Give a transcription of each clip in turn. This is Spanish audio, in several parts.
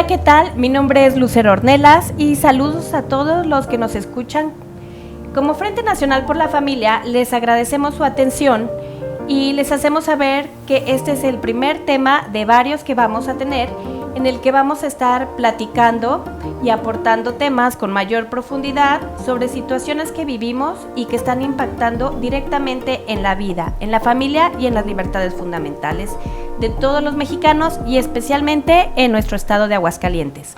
Hola, ¿qué tal? Mi nombre es Lucero Ornelas y saludos a todos los que nos escuchan. Como Frente Nacional por la Familia, les agradecemos su atención y les hacemos saber que este es el primer tema de varios que vamos a tener, en el que vamos a estar platicando y aportando temas con mayor profundidad sobre situaciones que vivimos y que están impactando directamente en la vida, en la familia y en las libertades fundamentales de todos los mexicanos y especialmente en nuestro estado de Aguascalientes.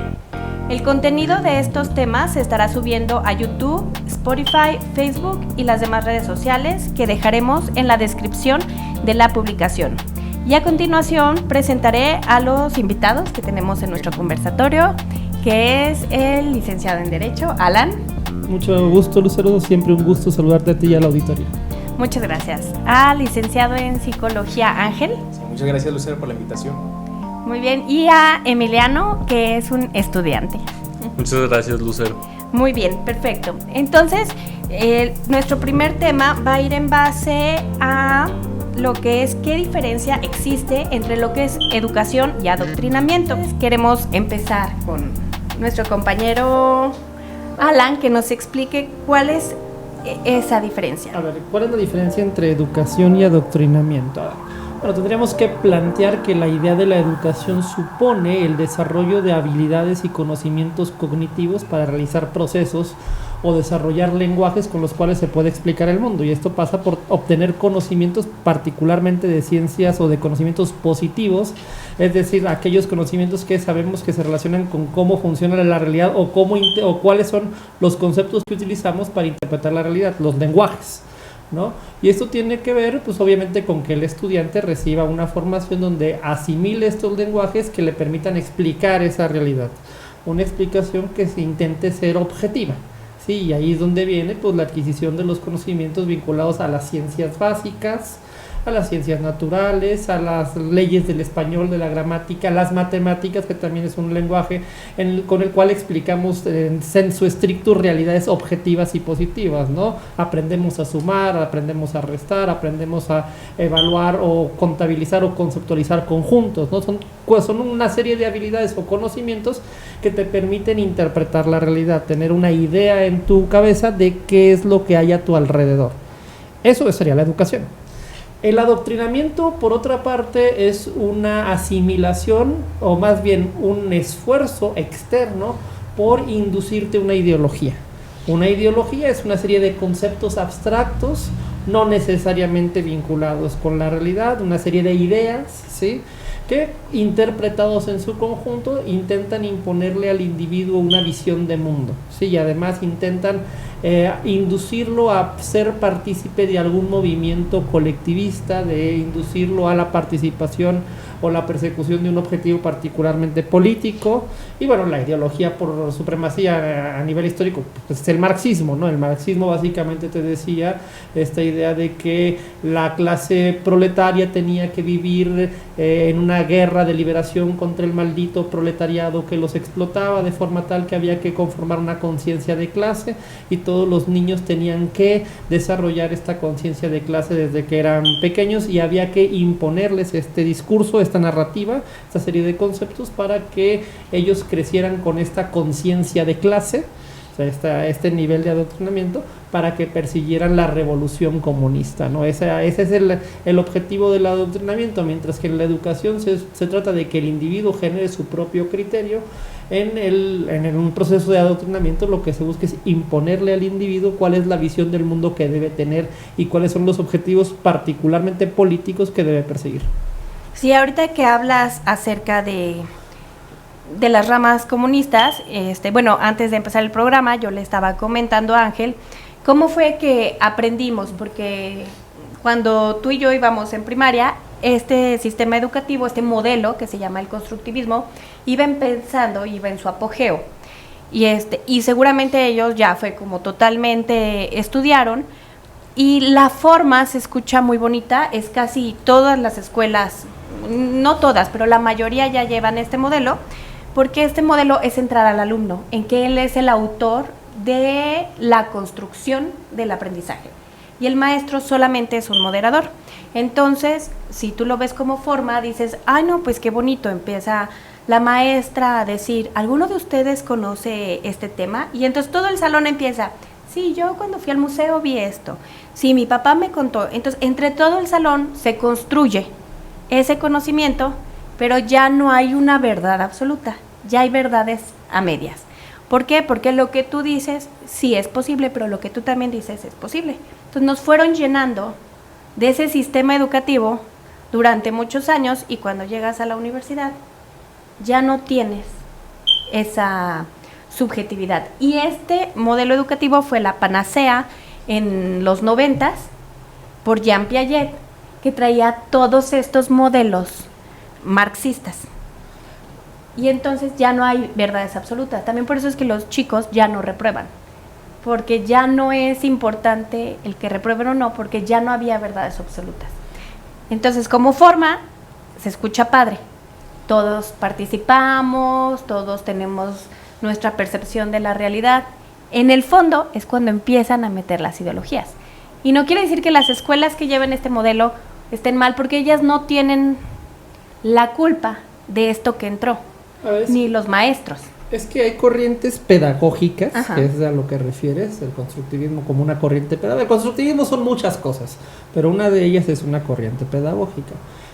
El contenido de estos temas se estará subiendo a YouTube, Spotify, Facebook y las demás redes sociales que dejaremos en la descripción de la publicación. Y a continuación presentaré a los invitados que tenemos en nuestro conversatorio, que es el licenciado en Derecho, Alan. Mucho gusto, Lucero, siempre un gusto saludarte a ti y al auditorio. Muchas gracias. Al licenciado en Psicología, Ángel. Sí, muchas gracias, Lucero, por la invitación. Muy bien, y a Emiliano, que es un estudiante. Muchas gracias, Lucero. Muy bien, perfecto. Entonces, nuestro primer tema va a ir en base a lo que es qué diferencia existe entre lo que es educación y adoctrinamiento. Queremos empezar con nuestro compañero Alan, que nos explique cuál es esa diferencia. A ver, ¿cuál es la diferencia entre educación y adoctrinamiento? Bueno, tendríamos que plantear que la idea de la educación supone el desarrollo de habilidades y conocimientos cognitivos para realizar procesos o desarrollar lenguajes con los cuales se puede explicar el mundo, y esto pasa por obtener conocimientos particularmente de ciencias o de conocimientos positivos, es decir, aquellos conocimientos que sabemos que se relacionan con cómo funciona la realidad o cuáles son los conceptos que utilizamos para interpretar la realidad, los lenguajes, ¿no? Y esto tiene que ver, pues obviamente, con que el estudiante reciba una formación donde asimile estos lenguajes que le permitan explicar esa realidad, una explicación que se intente ser objetiva. Sí, y ahí es donde viene pues la adquisición de los conocimientos vinculados a las ciencias básicas, a las ciencias naturales, a las leyes del español, de la gramática, las matemáticas, que también es un lenguaje con el cual explicamos en su estricto realidades objetivas y positivas, ¿no? Aprendemos a sumar, aprendemos a restar, aprendemos a evaluar o contabilizar o conceptualizar conjuntos, ¿no? Son una serie de habilidades o conocimientos que te permiten interpretar la realidad, tener una idea en tu cabeza de qué es lo que hay a tu alrededor. Eso sería la educación. El adoctrinamiento, por otra parte, es una asimilación, o más bien un esfuerzo externo por inducirte una ideología. Una ideología es una serie de conceptos abstractos, no necesariamente vinculados con la realidad, una serie de ideas, ¿sí?, que interpretados en su conjunto intentan imponerle al individuo una visión de mundo, ¿sí? Y además intentan inducirlo a ser partícipe de algún movimiento colectivista, de inducirlo a la participación o la persecución de un objetivo particularmente político. Y bueno, la ideología por supremacía a nivel histórico pues es el marxismo, ¿no? El marxismo básicamente te decía esta idea de que la clase proletaria tenía que vivir en una guerra de liberación contra el maldito proletariado que los explotaba, de forma tal que había que conformar una conciencia de clase, y todos los niños tenían que desarrollar esta conciencia de clase desde que eran pequeños, y había que imponerles este discurso, esta narrativa, esta serie de conceptos para que ellos crecieran con esta conciencia de clase, o sea, este nivel de adoctrinamiento, para que persiguieran la revolución comunista, ¿no? Ese es el objetivo del adoctrinamiento, mientras que en la educación se trata de que el individuo genere su propio criterio. En un proceso de adoctrinamiento lo que se busca es imponerle al individuo cuál es la visión del mundo que debe tener y cuáles son los objetivos particularmente políticos que debe perseguir. Sí, ahorita que hablas acerca de las ramas comunistas, bueno, antes de empezar el programa yo le estaba comentando a Ángel cómo fue que aprendimos, porque cuando tú y yo íbamos en primaria, este sistema educativo, este modelo que se llama el constructivismo, iba empezando, iba en su apogeo, y seguramente ellos ya fue como totalmente estudiaron, y la forma se escucha muy bonita, es casi todas las escuelas, no todas, pero la mayoría ya llevan este modelo, porque este modelo es centrar al alumno, en que él es el autor de la construcción del aprendizaje, y el maestro solamente es un moderador. Entonces, si tú lo ves como forma, dices, ay no, pues qué bonito, empieza la maestra a decir, ¿alguno de ustedes conoce este tema? Y entonces todo el salón empieza, sí, yo cuando fui al museo vi esto, sí, mi papá me contó. Entonces, entre todo el salón se construye ese conocimiento, pero ya no hay una verdad absoluta, ya hay verdades a medias. ¿Por qué? Porque lo que tú dices sí es posible, pero lo que tú también dices es posible. Entonces nos fueron llenando de ese sistema educativo durante muchos años, y cuando llegas a la universidad ya no tienes esa subjetividad. Y este modelo educativo fue la panacea en los 90 por Jean Piaget, que traía todos estos modelos marxistas. Y entonces ya no hay verdades absolutas. También por eso es que los chicos ya no reprueban, porque ya no es importante el que reprueben o no, porque ya no había verdades absolutas. Entonces, como forma, se escucha padre. Todos participamos, todos tenemos nuestra percepción de la realidad. En el fondo es cuando empiezan a meter las ideologías. Y no quiere decir que las escuelas que lleven este modelo estén mal, porque ellas no tienen la culpa de esto que entró, ni los maestros. Es que hay corrientes pedagógicas, Ajá, que es a lo que refieres, el constructivismo como una corriente pedagógica. El constructivismo son muchas cosas, pero una de ellas es una corriente pedagógica.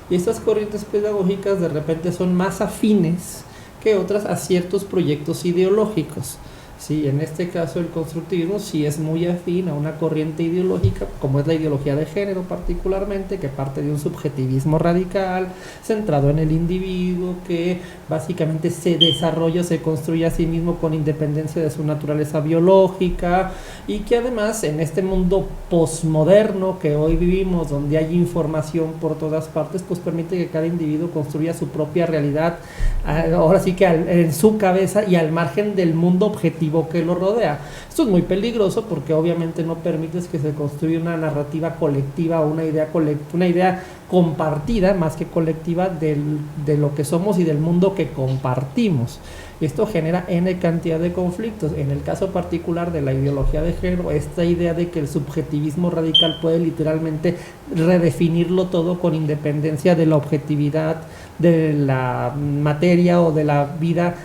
Y estas corrientes pedagógicas de repente son más afines que otras a ciertos proyectos ideológicos. Sí, en este caso el constructivismo sí es muy afín a una corriente ideológica, como es la ideología de género particularmente, que parte de un subjetivismo radical, centrado en el individuo, que básicamente se desarrolla, se construye a sí mismo con independencia de su naturaleza biológica, y que además en este mundo posmoderno que hoy vivimos, donde hay información por todas partes, pues permite que cada individuo construya su propia realidad, ahora sí que en su cabeza y al margen del mundo objetivo que lo rodea. Esto es muy peligroso porque obviamente no permites que se construya una narrativa colectiva o una idea compartida más que colectiva de lo que somos y del mundo que compartimos. Esto genera N cantidad de conflictos. En el caso particular de la ideología de género, esta idea de que el subjetivismo radical puede literalmente redefinirlo todo con independencia de la objetividad de la materia o de la vida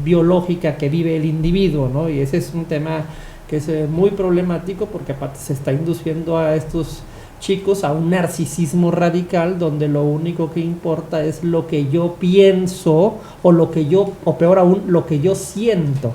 biológica que vive el individuo, ¿no? Y ese es un tema que es muy problemático, porque aparte se está induciendo a estos chicos a un narcisismo radical, donde lo único que importa es lo que yo pienso o peor aún, lo que yo siento.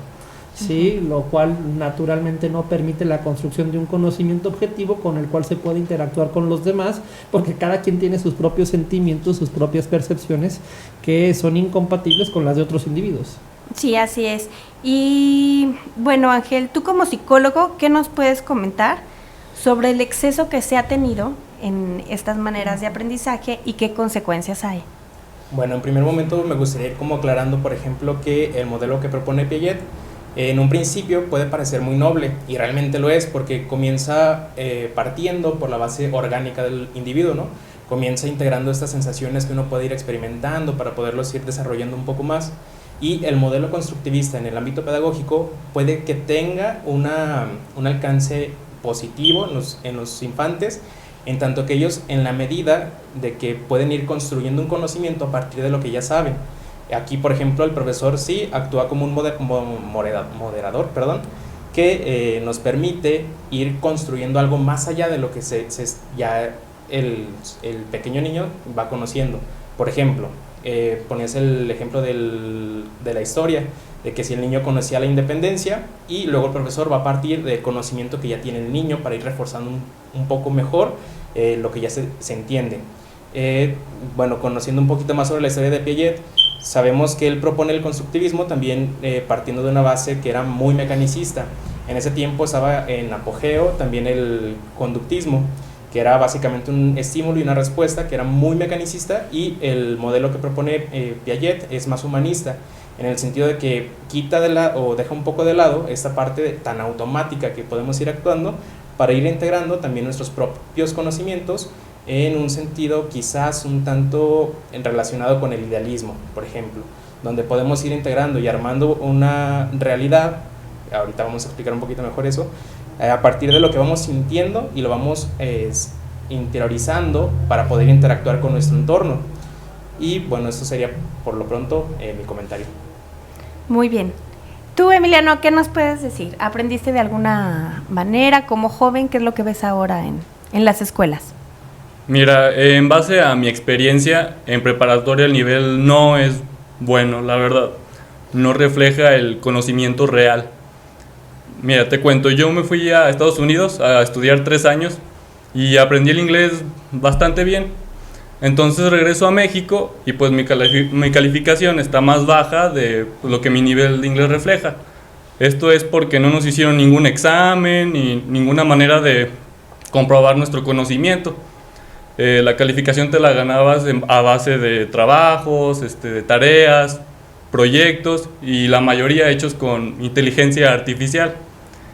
Sí, lo cual naturalmente no permite la construcción de un conocimiento objetivo con el cual se puede interactuar con los demás, porque cada quien tiene sus propios sentimientos, sus propias percepciones, que son incompatibles con las de otros individuos. Sí, así es. Y bueno, Ángel, tú como psicólogo, ¿qué nos puedes comentar sobre el exceso que se ha tenido en estas maneras de aprendizaje y qué consecuencias hay? Bueno, en primer momento me gustaría ir como aclarando, por ejemplo, que el modelo que propone Piaget en un principio puede parecer muy noble, y realmente lo es, porque comienza partiendo por la base orgánica del individuo, ¿no? Comienza integrando estas sensaciones que uno puede ir experimentando para poderlos ir desarrollando un poco más. Y el modelo constructivista en el ámbito pedagógico puede que tenga un alcance positivo en los infantes, en tanto que ellos, en la medida de que pueden ir construyendo un conocimiento a partir de lo que ya saben. Aquí, por ejemplo, el profesor sí actúa como un moderador, que nos permite ir construyendo algo más allá de lo que ya el pequeño niño va conociendo. Por ejemplo, ponías el ejemplo de la historia, de que si el niño conocía la independencia, y luego el profesor va a partir del conocimiento que ya tiene el niño para ir reforzando un poco mejor lo que ya se entiende. Bueno, conociendo un poquito más sobre la historia de Piaget, sabemos que él propone el constructivismo también partiendo de una base que era muy mecanicista. En ese tiempo estaba en apogeo también el conductismo, que era básicamente un estímulo y una respuesta que era muy mecanicista, y el modelo que propone Piaget es más humanista, en el sentido de que quita o deja un poco de lado esta parte tan automática que podemos ir actuando, para ir integrando también nuestros propios conocimientos en un sentido quizás un tanto relacionado con el idealismo, por ejemplo, donde podemos ir integrando y armando una realidad. Ahorita vamos a explicar un poquito mejor eso, a partir de lo que vamos sintiendo y lo vamos interiorizando para poder interactuar con nuestro entorno. Y bueno, eso sería por lo pronto mi comentario. Muy bien. Tú, Emiliano, ¿qué nos puedes decir? ¿Aprendiste de alguna manera como joven? ¿Qué es lo que ves ahora en las escuelas? Mira, en base a mi experiencia en preparatoria, el nivel no es bueno, la verdad. No refleja el conocimiento real. Mira, te cuento, yo me fui a Estados Unidos a estudiar 3 años y aprendí el inglés bastante bien. Entonces regreso a México y pues mi calificación está más baja de lo que mi nivel de inglés refleja. Esto es porque no nos hicieron ningún examen ni ninguna manera de comprobar nuestro conocimiento. La calificación te la ganabas a base de trabajos, de tareas, proyectos y la mayoría hechos con inteligencia artificial.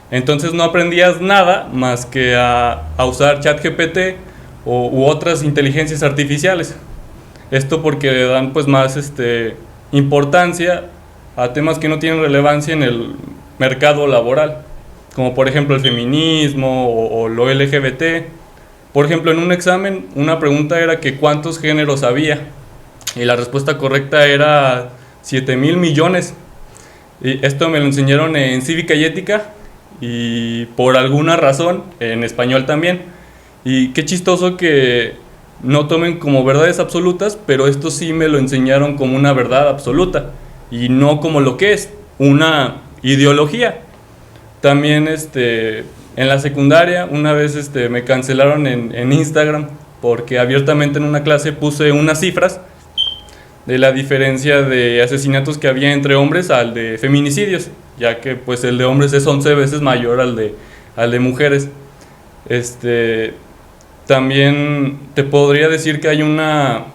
Entonces no aprendías nada más que a usar ChatGPT u otras inteligencias artificiales. Esto porque le dan pues más importancia a temas que no tienen relevancia en el mercado laboral, como por ejemplo el feminismo o lo LGBT. Por ejemplo, en un examen una pregunta era que ¿cuántos géneros había? Y la respuesta correcta era 7,000 millones. Y esto me lo enseñaron en Cívica y Ética y por alguna razón en español también. Y qué chistoso que no tomen como verdades absolutas, pero esto sí me lo enseñaron como una verdad absoluta y no como lo que es, una ideología. También en la secundaria una vez me cancelaron en Instagram porque abiertamente en una clase puse unas cifras de la diferencia de asesinatos que había entre hombres al de feminicidios, ya que pues el de hombres es 11 veces mayor al de mujeres. También te podría decir que hay una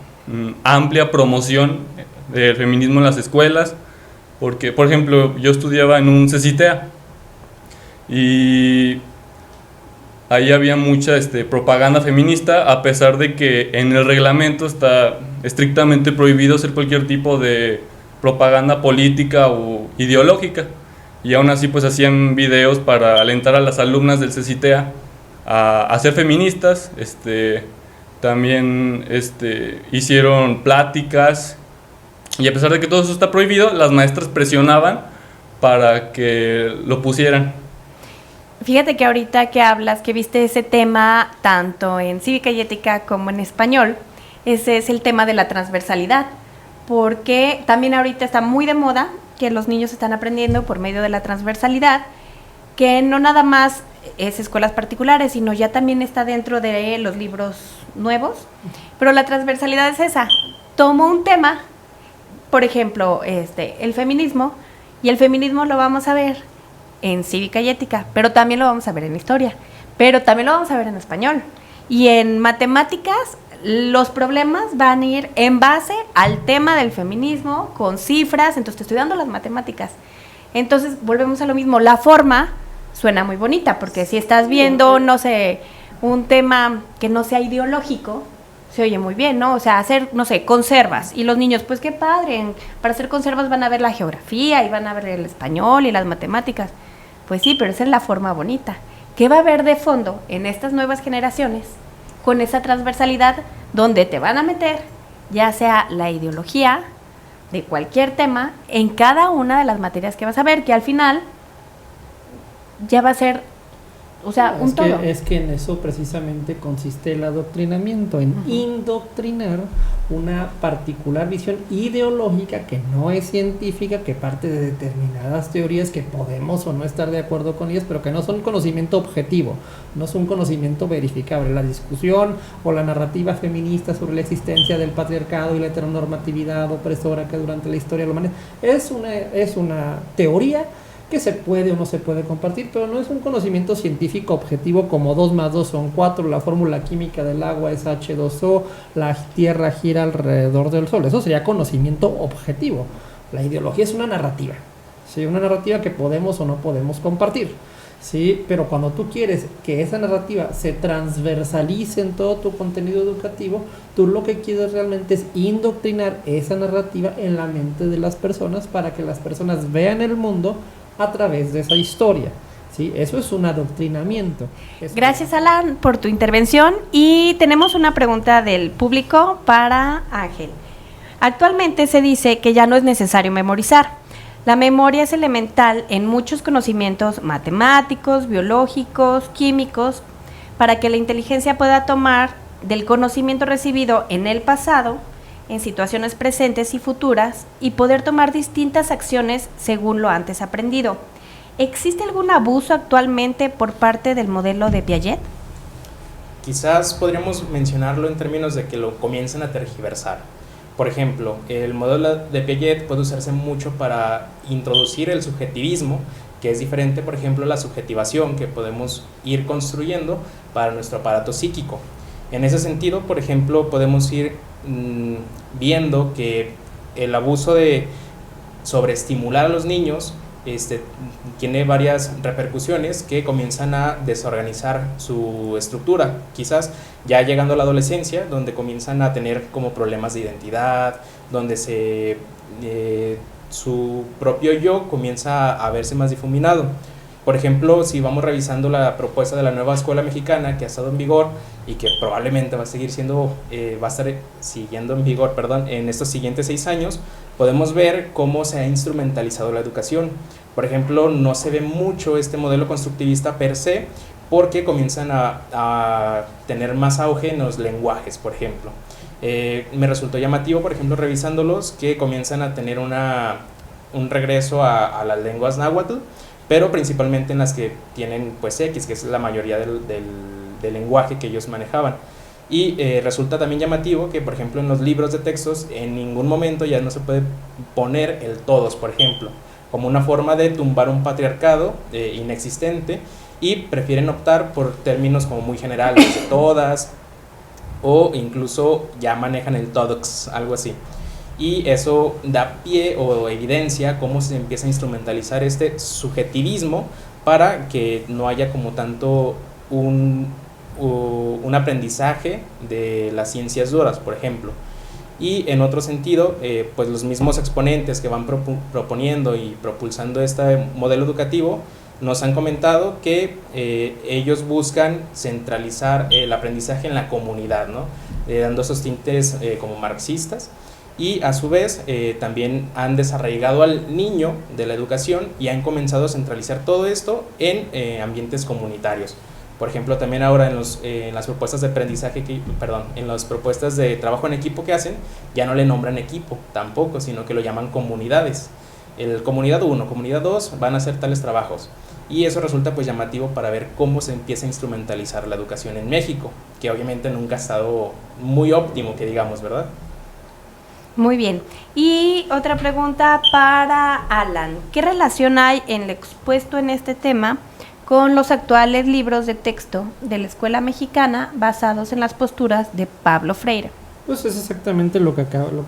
amplia promoción del feminismo en las escuelas, porque por ejemplo yo estudiaba en un CCTA y ahí había mucha propaganda feminista, a pesar de que en el reglamento está estrictamente prohibido hacer cualquier tipo de propaganda política o ideológica. Y aún así pues hacían videos para alentar a las alumnas del CCTA a ser feministas. También hicieron pláticas, y a pesar de que todo eso está prohibido, las maestras presionaban para que lo pusieran. Fíjate que ahorita que hablas, que viste ese tema tanto en Cívica y Ética como en español, ese es el tema de la transversalidad, porque también ahorita está muy de moda que los niños están aprendiendo por medio de la transversalidad, que no nada más es escuelas particulares, sino ya también está dentro de los libros nuevos, pero la transversalidad es esa, tomo un tema, por ejemplo, el feminismo, y el feminismo lo vamos a ver en Cívica y Ética, pero también lo vamos a ver en Historia, pero también lo vamos a ver en español. Y en matemáticas, los problemas van a ir en base al tema del feminismo, con cifras, entonces te estoy dando las matemáticas. Entonces, volvemos a lo mismo, la forma suena muy bonita, porque si estás viendo, no sé, un tema que no sea ideológico, se oye muy bien, ¿no? O sea, hacer, no sé, conservas, y los niños, pues qué padre, para hacer conservas van a ver la geografía, y van a ver el español y las matemáticas. Pues sí, pero esa es la forma bonita. ¿Qué va a haber de fondo en estas nuevas generaciones con esa transversalidad donde te van a meter ya sea la ideología de cualquier tema en cada una de las materias que vas a ver, que al final ya va a ser, o sea, un todo? Es que en eso precisamente consiste el adoctrinamiento, en indoctrinar una particular visión ideológica que no es científica, que parte de determinadas teorías que podemos o no estar de acuerdo con ellas, pero que no son conocimiento objetivo, no es un conocimiento verificable. La discusión o la narrativa feminista sobre la existencia del patriarcado y la heteronormatividad opresora que durante la historia de la humanidad es una teoría que se puede o no se puede compartir, pero no es un conocimiento científico objetivo como 2 más 2 son 4, la fórmula química del agua es H2O, la Tierra gira alrededor del Sol. Eso sería conocimiento objetivo. La ideología es una narrativa, ¿sí? Una narrativa que podemos o no podemos compartir, ¿sí? Pero cuando tú quieres que esa narrativa se transversalice en todo tu contenido educativo, tú lo que quieres realmente es indoctrinar esa narrativa en la mente de las personas para que las personas vean el mundo a través de esa historia, ¿sí? Eso es un adoctrinamiento. Gracias, Alan, por tu intervención, y tenemos una pregunta del público para Ángel. Actualmente se dice que ya no es necesario memorizar. La memoria es elemental en muchos conocimientos matemáticos, biológicos, químicos, para que la inteligencia pueda tomar del conocimiento recibido en el pasado, en situaciones presentes y futuras, y poder tomar distintas acciones según lo antes aprendido. ¿Existe algún abuso actualmente por parte del modelo de Piaget? Quizás podríamos mencionarlo en términos de que lo comienzan a tergiversar. Por ejemplo, el modelo de Piaget puede usarse mucho para introducir el subjetivismo, que es diferente, por ejemplo, a la subjetivación que podemos ir construyendo para nuestro aparato psíquico. En ese sentido, por ejemplo, podemos ir viendo que el abuso de sobreestimular a los niños tiene varias repercusiones que comienzan a desorganizar su estructura, quizás ya llegando a la adolescencia, donde comienzan a tener como problemas de identidad, donde su propio yo comienza a verse más difuminado. Por ejemplo, si vamos revisando la propuesta de la nueva escuela mexicana que ha estado en vigor y que probablemente va a estar siguiendo en vigor, en estos siguientes 6 años, podemos ver cómo se ha instrumentalizado la educación. Por ejemplo, no se ve mucho este modelo constructivista per se, porque comienzan a tener más auge en los lenguajes, por ejemplo. Me resultó llamativo, por ejemplo, revisándolos, que comienzan a tener un regreso a las lenguas náhuatl, pero principalmente en las que tienen pues X, que es la mayoría del lenguaje que ellos manejaban. Y resulta también llamativo que, por ejemplo, en los libros de textos en ningún momento ya no se puede poner el todos, por ejemplo, como una forma de tumbar un patriarcado inexistente, y prefieren optar por términos como muy generales, de todas, o incluso ya manejan el todox, algo así. Y eso da pie o evidencia cómo se empieza a instrumentalizar este subjetivismo para que no haya como tanto un aprendizaje de las ciencias duras, por ejemplo. Y en otro sentido, pues los mismos exponentes que van proponiendo y propulsando este modelo educativo nos han comentado que ellos buscan centralizar el aprendizaje en la comunidad, ¿no? Dando esos tintes como marxistas. Y a su vez también han desarraigado al niño de la educación y han comenzado a centralizar todo esto en ambientes comunitarios. Por ejemplo, también ahora en las propuestas de aprendizaje, en las propuestas de trabajo en equipo que hacen, ya no le nombran equipo tampoco, sino que lo llaman comunidades. El comunidad 1, comunidad 2 van a hacer tales trabajos. Y eso resulta pues llamativo para ver cómo se empieza a instrumentalizar la educación en México, que obviamente nunca ha estado muy óptimo, que digamos, ¿verdad? Muy bien. Y otra pregunta para Alan. ¿Qué relación hay en lo expuesto en este tema con los actuales libros de texto de la escuela mexicana basados en las posturas de Pablo Freire? Pues es exactamente lo que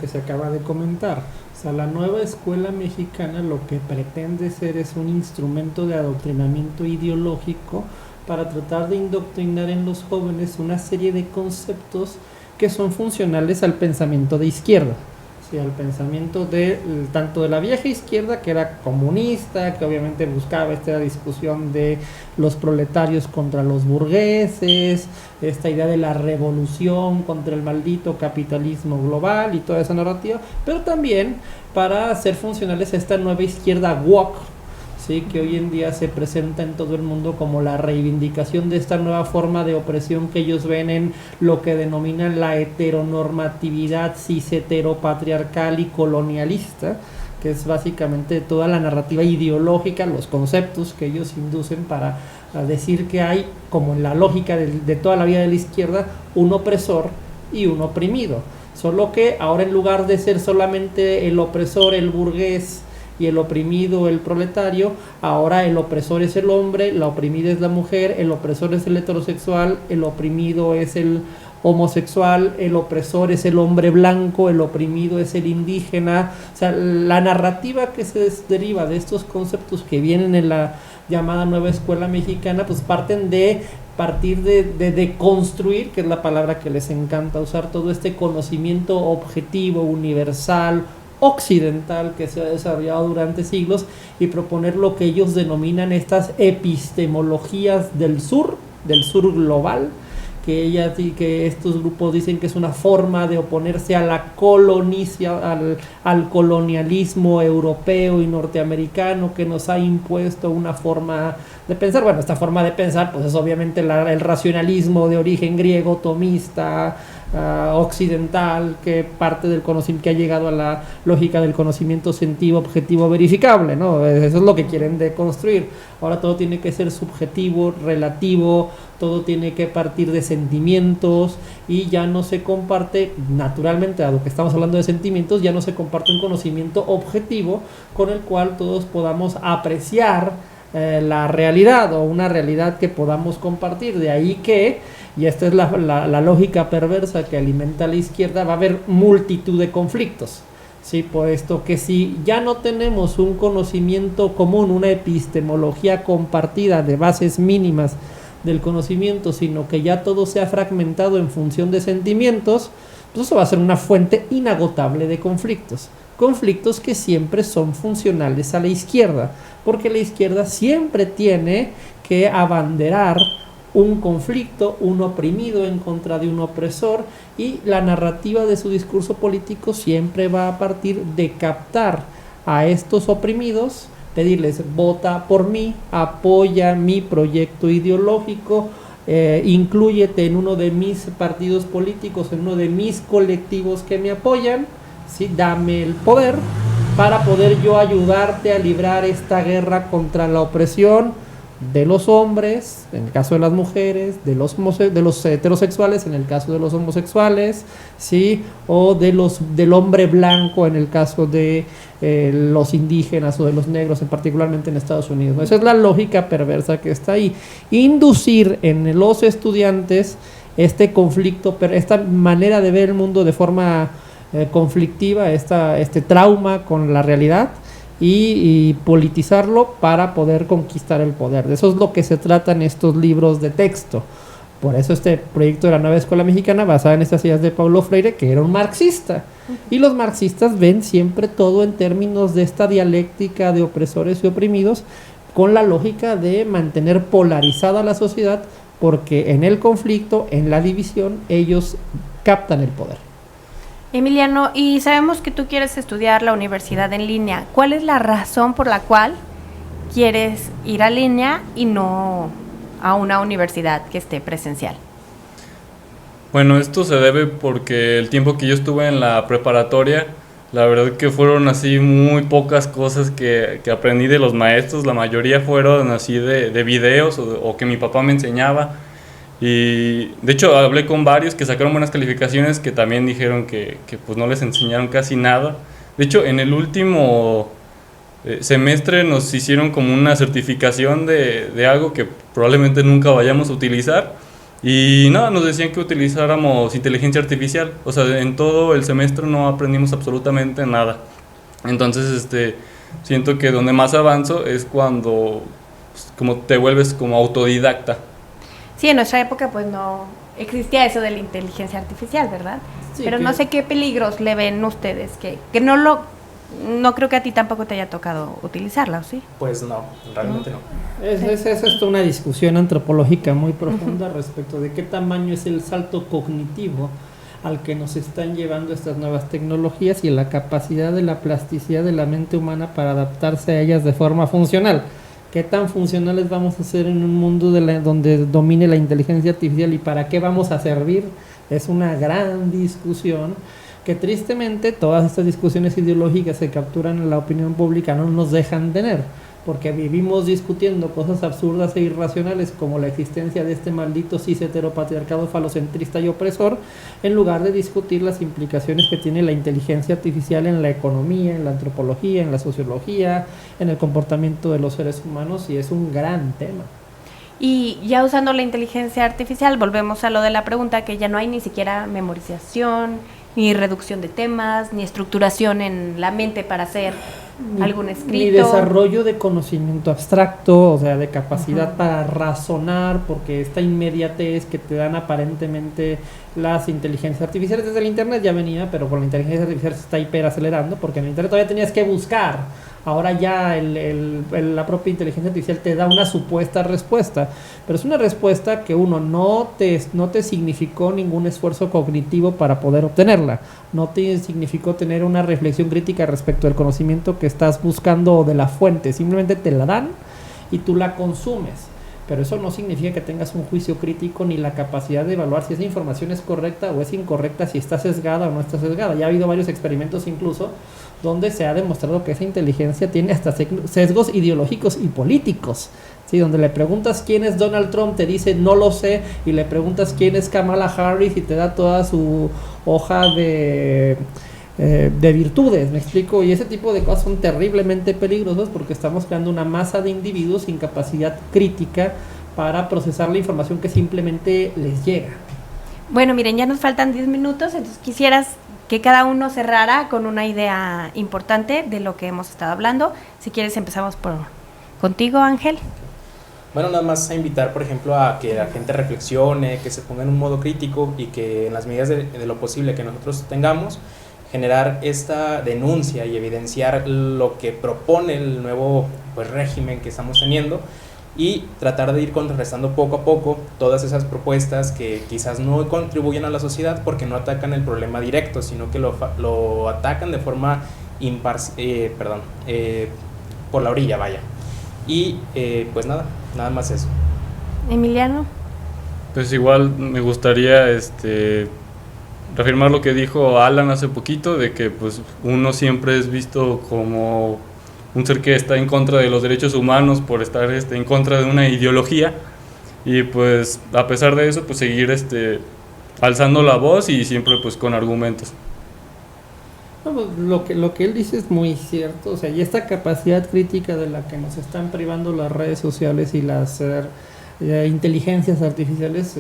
se acaba de comentar. O sea, la nueva escuela mexicana lo que pretende ser es un instrumento de adoctrinamiento ideológico para tratar de indoctrinar en los jóvenes una serie de conceptos que son funcionales al pensamiento de izquierda. Sí, al pensamiento tanto de la vieja izquierda, que era comunista, que obviamente buscaba esta discusión de los proletarios contra los burgueses, esta idea de la revolución contra el maldito capitalismo global y toda esa narrativa, pero también para hacer funcionales esta nueva izquierda woke, ¿sí? Que hoy en día se presenta en todo el mundo como la reivindicación de esta nueva forma de opresión que ellos ven en lo que denominan la heteronormatividad cis-heteropatriarcal y colonialista, que es básicamente toda la narrativa ideológica, los conceptos que ellos inducen para decir que hay, como en la lógica de toda la vida de la izquierda, un opresor y un oprimido. Solo que ahora, en lugar de ser solamente el opresor, el burgués, y el oprimido, el proletario, ahora el opresor es el hombre, la oprimida es la mujer, el opresor es el heterosexual, el oprimido es el homosexual, el opresor es el hombre blanco, el oprimido es el indígena. O sea, la narrativa que se deriva de estos conceptos que vienen en la llamada nueva escuela mexicana, pues partir de construir, que es la palabra que les encanta usar, todo este conocimiento objetivo, universal, occidental, que se ha desarrollado durante siglos, y proponer lo que ellos denominan estas epistemologías del sur global, que estos grupos dicen que es una forma de oponerse a la al colonialismo europeo y norteamericano que nos ha impuesto una forma de pensar. Bueno, esta forma de pensar pues es obviamente el racionalismo de origen griego, tomista, occidental, que parte del conocimiento, que ha llegado a la lógica del conocimiento sentido, objetivo, verificable, ¿no? Eso es lo que quieren deconstruir. Ahora todo tiene que ser subjetivo, relativo, todo tiene que partir de sentimientos y ya no se comparte, naturalmente, a lo que estamos hablando de sentimientos, ya no se comparte un conocimiento objetivo con el cual todos podamos apreciar la realidad o una realidad que podamos compartir. De ahí que, y esta es la lógica perversa que alimenta la izquierda, va a haber multitud de conflictos. Sí, puesto que si ya no tenemos un conocimiento común, una epistemología compartida de bases mínimas del conocimiento, sino que ya todo se ha fragmentado en función de sentimientos, pues eso va a ser una fuente inagotable de conflictos. Conflictos que siempre son funcionales a la izquierda, porque la izquierda siempre tiene que abanderar un conflicto, un oprimido en contra de un opresor, y la narrativa de su discurso político siempre va a partir de captar a estos oprimidos, pedirles vota por mí, apoya mi proyecto ideológico, inclúyete en uno de mis partidos políticos, en uno de mis colectivos que me apoyan, ¿sí? Dame el poder para poder yo ayudarte a librar esta guerra contra la opresión de los hombres, en el caso de las mujeres, de los heterosexuales, en el caso de los homosexuales, ¿sí? O del hombre blanco, en el caso de los indígenas o de los negros, particularmente en Estados Unidos. Esa es la lógica perversa que está ahí. Inducir en los estudiantes este conflicto, esta manera de ver el mundo de forma conflictiva, este trauma con la realidad, y politizarlo para poder conquistar el poder. De eso es lo que se trata en estos libros de texto. Por eso este proyecto de la nueva escuela mexicana, basada en estas ideas de Paulo Freire, que era un marxista. Y los marxistas ven siempre todo en términos de esta dialéctica de opresores y oprimidos, con la lógica de mantener polarizada la sociedad, porque en el conflicto, en la división, ellos captan el poder. Emiliano, y sabemos que tú quieres estudiar la universidad en línea. ¿Cuál es la razón por la cual quieres ir a línea y no a una universidad que esté presencial? Bueno, esto se debe porque el tiempo que yo estuve en la preparatoria, la verdad que fueron así muy pocas cosas que aprendí de los maestros. La mayoría fueron así de videos o que mi papá me enseñaba. Y de hecho hablé con varios que sacaron buenas calificaciones, que también dijeron que pues no les enseñaron casi nada. De hecho, en el último semestre nos hicieron como una certificación de algo que probablemente nunca vayamos a utilizar, y nada, nos decían que utilizáramos inteligencia artificial. O sea, en todo el semestre no aprendimos absolutamente nada. Entonces siento que donde más avanzo es cuando pues, como te vuelves como autodidacta. Sí, en nuestra época pues no existía eso de la inteligencia artificial, ¿verdad? Sí, pero no sé qué peligros le ven ustedes, que no creo que a ti tampoco te haya tocado utilizarla, ¿o sí? Pues no, realmente no. Es esto una discusión antropológica muy profunda respecto de qué tamaño es el salto cognitivo al que nos están llevando estas nuevas tecnologías y la capacidad de la plasticidad de la mente humana para adaptarse a ellas de forma funcional. ¿Qué tan funcionales vamos a ser en un mundo donde domine la inteligencia artificial y para qué vamos a servir? Es una gran discusión que tristemente todas estas discusiones ideológicas que capturan en la opinión pública no nos dejan tener, porque vivimos discutiendo cosas absurdas e irracionales como la existencia de este maldito cis heteropatriarcado falocentrista y opresor, en lugar de discutir las implicaciones que tiene la inteligencia artificial en la economía, en la antropología, en la sociología, en el comportamiento de los seres humanos, y es un gran tema. Y ya usando la inteligencia artificial, volvemos a lo de la pregunta, que ya no hay ni siquiera memorización, ni reducción de temas, ni estructuración en la mente para hacer algún escrito. Ni desarrollo de conocimiento abstracto, o sea, de capacidad para razonar, porque esta inmediatez que te dan aparentemente las inteligencias artificiales desde el internet ya venía, pero con la inteligencia artificial se está hiperacelerando, porque en el internet todavía tenías que buscar ahora ya la propia inteligencia artificial te da una supuesta respuesta, pero es una respuesta que uno no te significó ningún esfuerzo cognitivo para poder obtenerla, no te significó tener una reflexión crítica respecto al conocimiento que estás buscando de la fuente, simplemente te la dan y tú la consumes. Pero eso no significa que tengas un juicio crítico ni la capacidad de evaluar si esa información es correcta o es incorrecta, si está sesgada o no está sesgada. Ya ha habido varios experimentos incluso donde se ha demostrado que esa inteligencia tiene hasta sesgos ideológicos y políticos. Sí, donde le preguntas quién es Donald Trump, te dice no lo sé, y le preguntas quién es Kamala Harris y te da toda su hoja de virtudes, me explico, y ese tipo de cosas son terriblemente peligrosas porque estamos creando una masa de individuos sin capacidad crítica para procesar la información que simplemente les llega. Bueno, miren, ya nos faltan 10 minutos, entonces quisieras que cada uno cerrara con una idea importante de lo que hemos estado hablando. Si quieres empezamos contigo, Ángel. Bueno, nada más a invitar, por ejemplo, a que la gente reflexione, que se ponga en un modo crítico y que en las medidas de lo posible que nosotros tengamos, generar esta denuncia y evidenciar lo que propone el nuevo régimen que estamos teniendo y tratar de ir contrarrestando poco a poco todas esas propuestas que quizás no contribuyen a la sociedad porque no atacan el problema directo, sino que lo atacan de forma por la orilla, vaya. Y pues nada más eso. Emiliano. Pues igual me gustaría reafirmar lo que dijo Alan hace poquito, de que pues uno siempre es visto como un ser que está en contra de los derechos humanos por estar en contra de una ideología, y pues a pesar de eso pues seguir alzando la voz y siempre pues con argumentos. No, pues, lo que él dice es muy cierto, o sea, y esta capacidad crítica de la que nos están privando las redes sociales y las inteligencias artificiales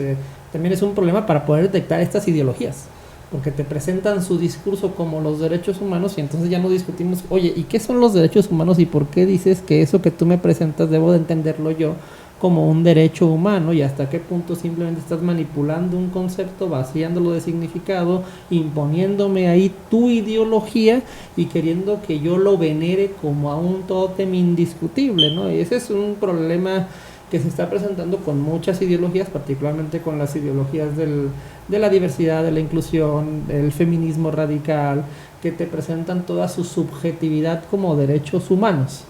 también es un problema para poder detectar estas ideologías, porque te presentan su discurso como los derechos humanos y entonces ya no discutimos, oye, ¿y qué son los derechos humanos y por qué dices que eso que tú me presentas debo de entenderlo yo como un derecho humano, y hasta qué punto simplemente estás manipulando un concepto, vaciándolo de significado, imponiéndome ahí tu ideología y queriendo que yo lo venere como a un tótem indiscutible, ¿no? Y ese es un problema que se está presentando con muchas ideologías, particularmente con las ideologías de la diversidad, de la inclusión, del feminismo radical, que te presentan toda su subjetividad como derechos humanos.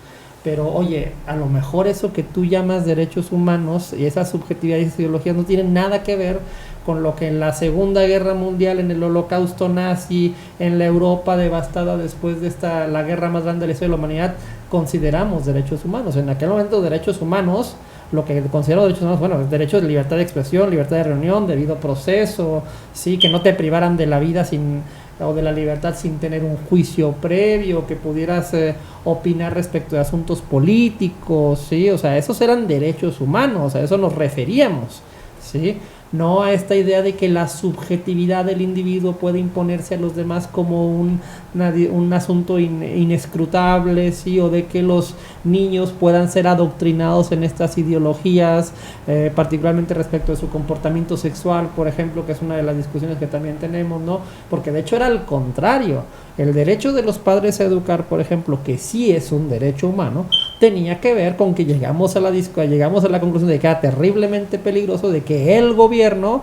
Pero oye, a lo mejor eso que tú llamas derechos humanos y esa subjetividad y esas ideologías no tienen nada que ver con lo que en la Segunda Guerra Mundial, en el Holocausto nazi, en la Europa devastada después de la guerra más grande de la historia de la humanidad, consideramos derechos humanos. En aquel momento derechos humanos, lo que considero derechos humanos, bueno, derechos de libertad de expresión, libertad de reunión, debido proceso, sí, que no te privaran de la vida o de la libertad sin tener un juicio previo, que pudieras opinar respecto de asuntos políticos, sí, o sea, esos eran derechos humanos, a eso nos referíamos, sí, no a esta idea de que la subjetividad del individuo puede imponerse a los demás como un asunto inescrutable, ¿sí? O de que los niños puedan ser adoctrinados en estas ideologías, particularmente respecto de su comportamiento sexual, por ejemplo, que es una de las discusiones que también tenemos, ¿no? Porque de hecho era al contrario. El derecho de los padres a educar, por ejemplo, que sí es un derecho humano, tenía que ver con que llegamos a la conclusión de que era terriblemente peligroso de que el gobierno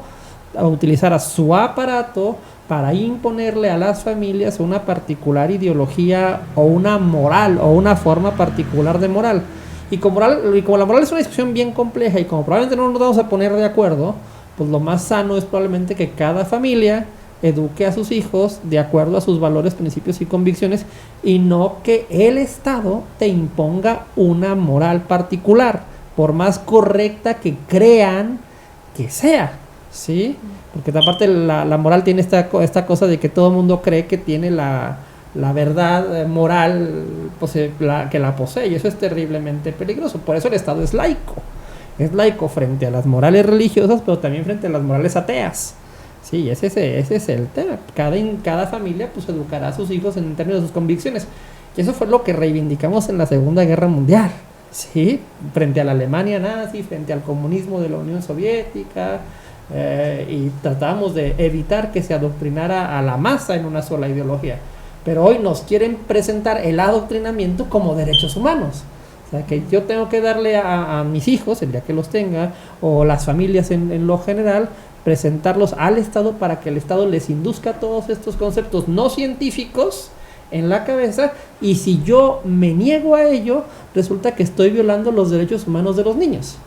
utilizara su aparato para imponerle a las familias una particular ideología o una moral o una forma particular de moral. Y como la moral es una discusión bien compleja y como probablemente no nos vamos a poner de acuerdo, pues lo más sano es probablemente que cada familia eduque a sus hijos de acuerdo a sus valores, principios y convicciones, y no que el Estado te imponga una moral particular, por más correcta que crean que sea, ¿sí? Porque aparte la moral tiene esta cosa de que todo el mundo cree que tiene la verdad moral que la posee, y eso es terriblemente peligroso. Por eso el Estado es laico frente a las morales religiosas, pero también frente a las morales ateas. Sí, ese es el tema. Cada familia pues educará a sus hijos en términos de sus convicciones. Y eso fue lo que reivindicamos en la Segunda Guerra Mundial, ¿sí? Frente a la Alemania nazi, frente al comunismo de la Unión Soviética, y tratábamos de evitar que se adoctrinara a la masa en una sola ideología. pero hoy nos quieren presentar el adoctrinamiento como derechos humanos. O sea, que yo tengo que darle a mis hijos, el día que los tenga, o las familias en lo general, presentarlos al Estado para que el Estado les induzca todos estos conceptos no científicos en la cabeza, y si yo me niego a ello, resulta que estoy violando los derechos humanos de los niños.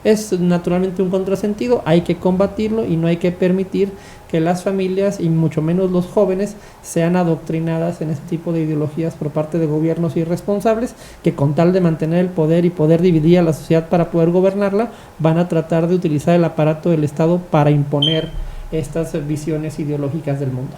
Es naturalmente un contrasentido, hay que combatirlo y no hay que permitir que las familias y mucho menos los jóvenes sean adoctrinadas en ese tipo de ideologías por parte de gobiernos irresponsables que, con tal de mantener el poder y poder dividir a la sociedad para poder gobernarla, van a tratar de utilizar el aparato del Estado para imponer estas visiones ideológicas del mundo.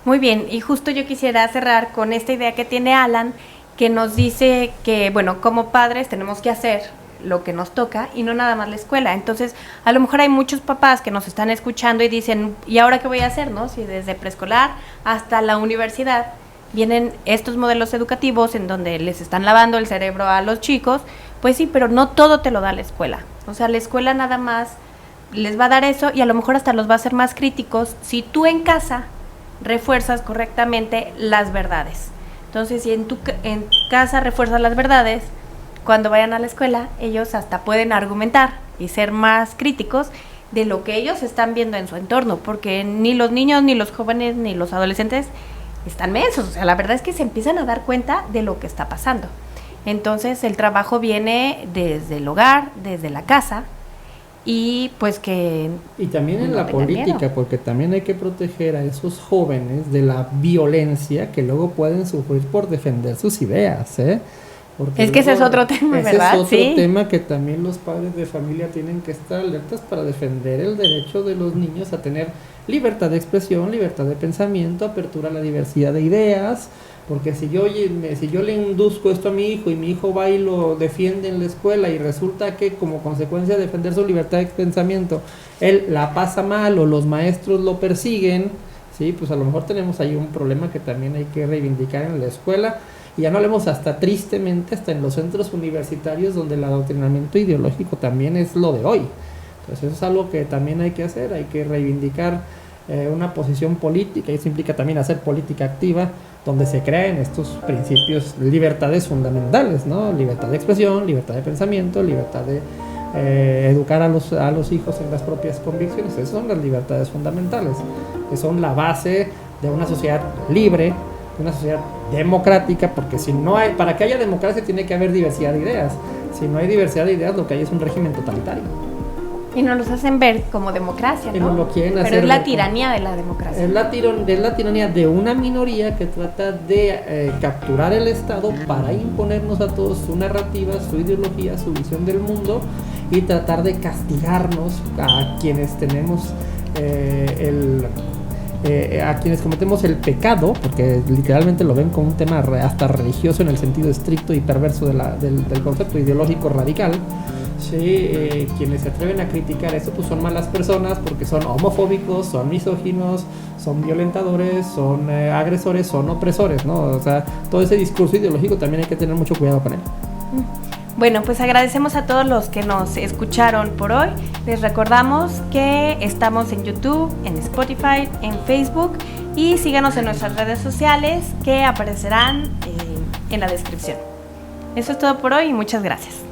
Muy bien, y justo yo quisiera cerrar con esta idea que tiene Alan, que nos dice que, bueno, como padres tenemos que hacer lo que nos toca y no nada más la escuela. Entonces, a lo mejor hay muchos papás que nos están escuchando y dicen, ¿y ahora qué voy a hacer, no? Si desde preescolar hasta la universidad vienen estos modelos educativos en donde les están lavando el cerebro a los chicos, pues sí, pero no todo te lo da la escuela. O sea, la escuela nada más les va a dar eso y a lo mejor hasta los va a hacer más críticos si tú en casa refuerzas correctamente las verdades. Entonces, si en casa refuerzas las verdades, cuando vayan a la escuela, ellos hasta pueden argumentar y ser más críticos de lo que ellos están viendo en su entorno, porque ni los niños, ni los jóvenes, ni los adolescentes están mensos. O sea, la verdad es que se empiezan a dar cuenta de lo que está pasando. Entonces, el trabajo viene desde el hogar, desde la casa, y pues que... Y también en la política, miedo, porque también hay que proteger a esos jóvenes de la violencia que luego pueden sufrir por defender sus ideas, ¿eh? Porque es que ese es otro tema, ¿verdad? Ese es otro tema que también los padres de familia tienen que estar alertas para defender el derecho de los niños a tener libertad de expresión, libertad de pensamiento, apertura a la diversidad de ideas, porque si yo le induzco esto a mi hijo y mi hijo va y lo defiende en la escuela y resulta que como consecuencia de defender su libertad de pensamiento, él la pasa mal o los maestros lo persiguen, ¿sí? Pues a lo mejor tenemos ahí un problema que también hay que reivindicar en la escuela. Y ya no hablemos hasta tristemente, hasta en los centros universitarios donde el adoctrinamiento ideológico también es lo de hoy. Entonces eso es algo que también hay que hacer, hay que reivindicar una posición política, y eso implica también hacer política activa, donde se crean estos principios, libertades fundamentales, ¿no? Libertad de expresión, libertad de pensamiento, libertad de educar a los hijos en las propias convicciones. Esas son las libertades fundamentales, que son la base de una sociedad libre, una sociedad democrática, porque si no hay, para que haya democracia tiene que haber diversidad de ideas. Si no hay diversidad de ideas, lo que hay es un régimen totalitario. Y nos los hacen ver como democracia, ¿no? Lo quieren hacer. Pero es la tiranía de la democracia. Es la tiranía de una minoría que trata de capturar el Estado para imponernos a todos su narrativa, su ideología, su visión del mundo, y tratar de castigarnos a quienes tenemos a quienes cometemos el pecado, porque literalmente lo ven como un tema hasta religioso en el sentido estricto y perverso del concepto ideológico radical. Sí, quienes se atreven a criticar esto pues son malas personas porque son homofóbicos, son misóginos, son violentadores, son agresores, son opresores, ¿no? O sea, todo ese discurso ideológico también hay que tener mucho cuidado con él. Bueno, pues agradecemos a todos los que nos escucharon por hoy. Les recordamos que estamos en YouTube, en Spotify, en Facebook, y síganos en nuestras redes sociales que aparecerán en la descripción. Eso es todo por hoy y muchas gracias.